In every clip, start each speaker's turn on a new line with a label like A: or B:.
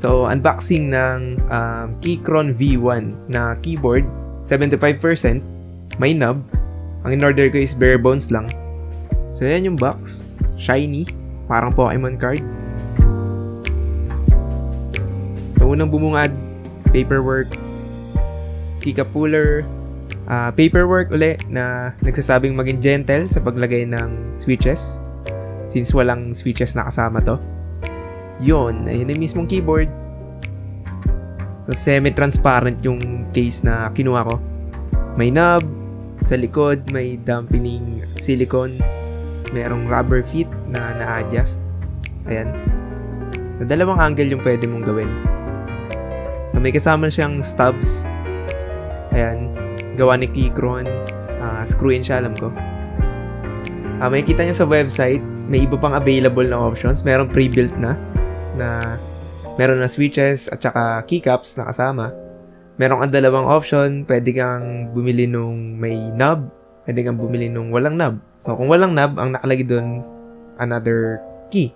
A: So, unboxing ng Keychron V1 na keyboard, 75%, may knob. Ang in-order ko is bare bones lang. So, yan yung box. Shiny, parang Pokemon card. So, unang bumungad, paperwork, keycap puller, paperwork uli na nagsasabing maging gentle sa paglagay ng switches since walang switches na kasama to. Yun, ayun yung mismong keyboard. So, semi-transparent yung case na kinuha ko. May knob, sa likod may dampening silicone, merong rubber feet na na-adjust. Ayan. So, dalawang angle yung pwede mong gawin. So, may kasama siyang stubs. Ayan. Gawa ni Keychron. Screw-in siya, alam ko. Makikita nyo sa website, may iba pang available na options. Merong pre-built na meron na switches at saka keycaps na kasama. Meron kang dalawang option. Pwede kang bumili nung may knob. Pwede kang bumili nung walang knob. So, kung walang knob, ang nakalagay doon, another key.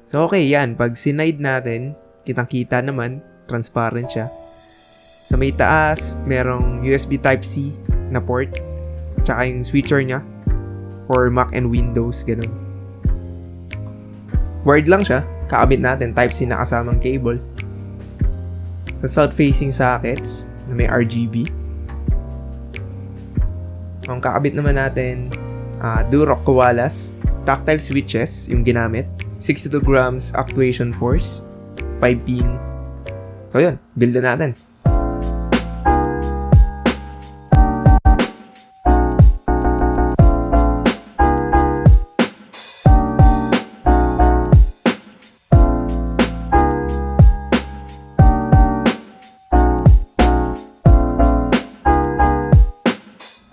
A: So, okay, yan. Pag sinide natin, kitang-kita naman, transparent siya. Sa may taas, merong USB Type-C na port. Tsaka yung switcher niya for Mac and Windows, ganun. Wired lang siya. Kakabit natin, Type-C na kasamang cable. Sa south-facing sockets, na may RGB. Ang kakabit naman natin, Durock Koalas, tactile switches, yung ginamit. 62 grams actuation force, 5 pin. So yun, build na natin.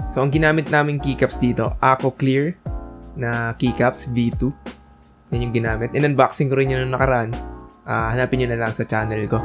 A: So ang ginamit naming keycaps dito, Ako Clear na keycaps V2. Yan yung ginamit. In-unboxing ko rin yun nung nakaraan. Hanapin nyo na lang sa channel ko.